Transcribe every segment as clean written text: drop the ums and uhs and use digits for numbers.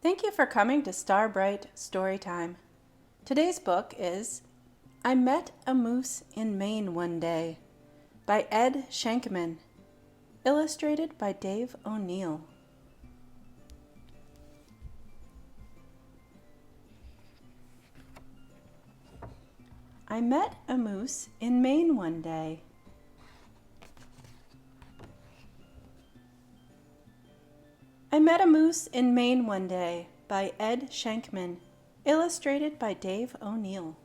Thank you for coming to Starbright Storytime. Today's book is I Met a Moose in Maine One Day by Ed Shankman, illustrated by Dave O'Neill. I met a moose in Maine one day. I Met a Moose in Maine One Day by Ed Shankman, illustrated by Dave O'Neill.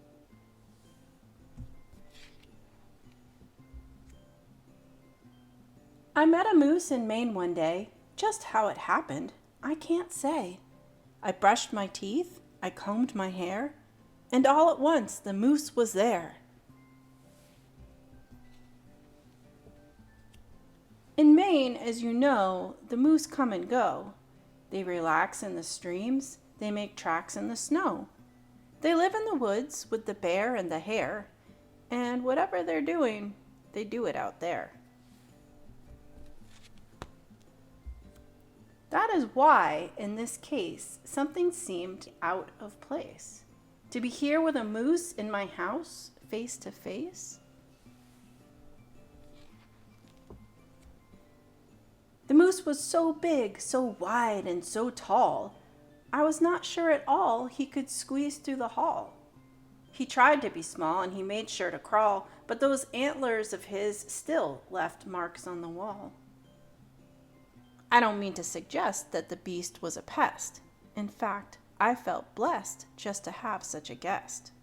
I met a moose in Maine one day. Just how it happened, I can't say. I brushed my teeth, I combed my hair, and all at once the moose was there. In Maine, as you know, the moose come and go. They relax in the streams, they make tracks in the snow. They live in the woods with the bear and the hare, and whatever they're doing, they do it out there. That is why, in this case, something seemed out of place. To be here with a moose in my house, face to face? The moose was so big, so wide, and so tall, I was not sure at all he could squeeze through the hall. He tried to be small and he made sure to crawl, but those antlers of his still left marks on the wall. I don't mean to suggest that the beast was a pest. In fact, I felt blessed just to have such a guest.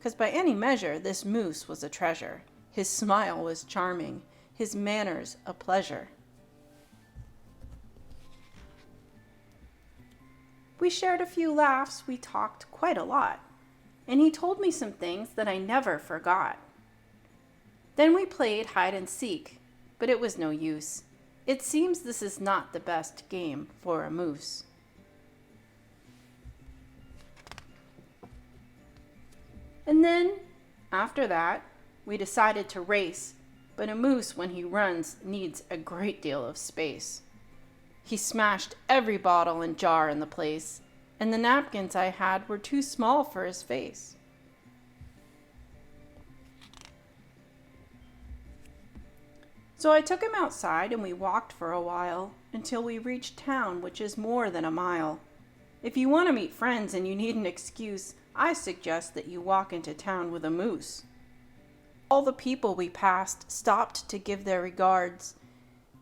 'Cause by any measure, this moose was a treasure. His smile was charming, his manners a pleasure. We shared a few laughs, we talked quite a lot, and he told me some things that I never forgot. Then we played hide and seek, but it was no use. It seems this is not the best game for a moose. And then, after that, we decided to race, but a moose, when he runs, needs a great deal of space. He smashed every bottle and jar in the place, and the napkins I had were too small for his face. So I took him outside and we walked for a while until we reached town, which is more than a mile. If you want to meet friends and you need an excuse, I suggest that you walk into town with a moose. All the people we passed stopped to give their regards.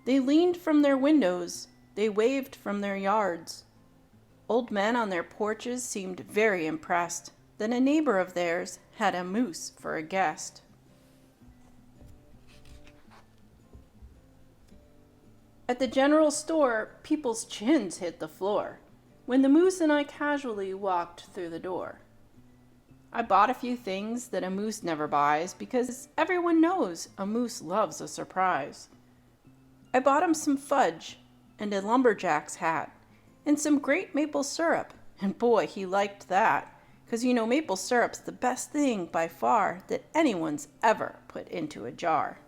They leaned from their windows. They waved from their yards. Old men on their porches seemed very impressed that a neighbor of theirs had a moose for a guest. At the general store, people's chins hit the floor when the moose and I casually walked through the door. I bought a few things that a moose never buys because everyone knows a moose loves a surprise. I bought him some fudge and a lumberjack's hat, and some great maple syrup, and boy, he liked that, 'cause you know maple syrup's the best thing by far that anyone's ever put into a jar.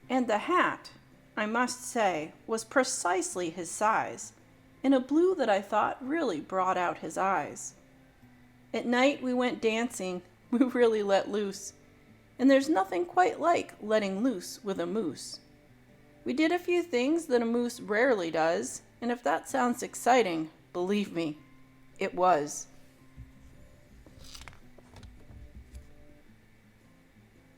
And the hat, I must say, was precisely his size, in a blue that I thought really brought out his eyes. At night we went dancing, we really let loose. And there's nothing quite like letting loose with a moose. We did a few things that a moose rarely does, and if that sounds exciting, believe me, it was.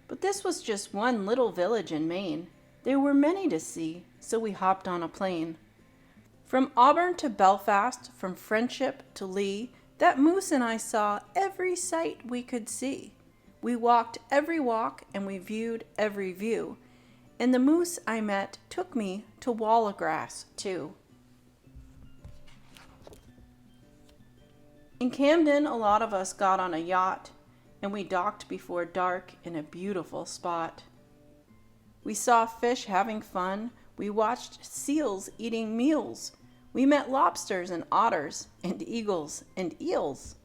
But this was just one little village in Maine. There were many to see, so we hopped on a plane. From Auburn to Belfast, from Friendship to Lee, that moose and I saw every sight we could see. We walked every walk and we viewed every view. And the moose I met took me to Wallagrass, too. In Camden, a lot of us got on a yacht, and we docked before dark in a beautiful spot. We saw fish having fun. We watched seals eating meals. We met lobsters and otters and eagles and eels.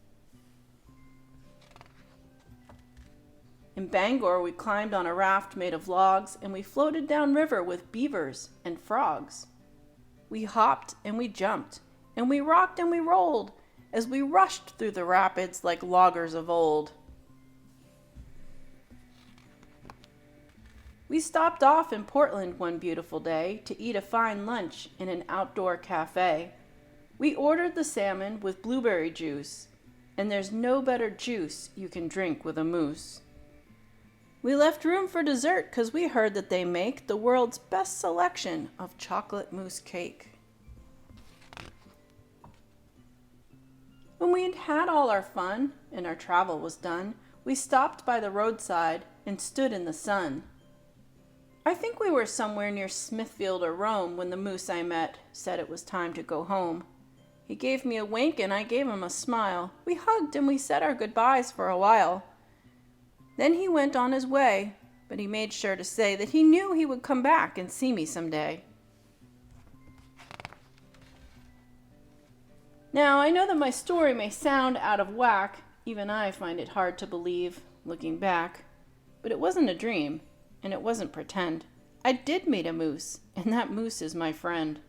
In Bangor, we climbed on a raft made of logs, and we floated downriver with beavers and frogs. We hopped and we jumped, and we rocked and we rolled, as we rushed through the rapids like loggers of old. We stopped off in Portland one beautiful day to eat a fine lunch in an outdoor cafe. We ordered the salmon with blueberry juice, and there's no better juice you can drink with a moose. We left room for dessert 'cause we heard that they make the world's best selection of chocolate mousse cake. When we had had all our fun and our travel was done, we stopped by the roadside and stood in the sun. I think we were somewhere near Smithfield or Rome when the moose I met said it was time to go home. He gave me a wink and I gave him a smile. We hugged and we said our goodbyes for a while. Then he went on his way, but he made sure to say that he knew he would come back and see me someday. Now, I know that my story may sound out of whack. Even I find it hard to believe, looking back. But it wasn't a dream. And it wasn't pretend. I did meet a moose, and that moose is my friend.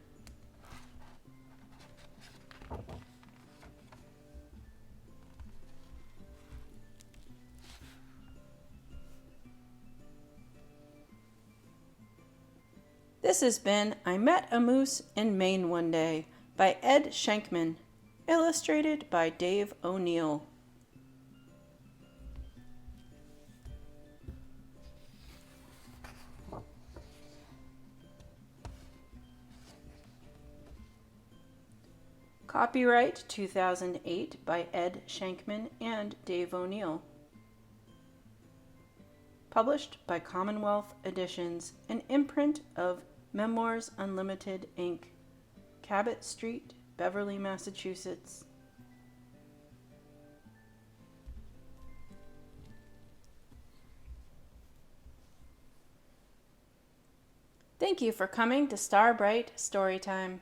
This has been I Met a Moose in Maine One Day by Ed Shankman, illustrated by Dave O'Neill. Copyright 2008 by Ed Shankman and Dave O'Neill. Published by Commonwealth Editions, an imprint of Memoirs Unlimited, Inc., Cabot Street, Beverly, Massachusetts. Thank you for coming to Starbright Storytime.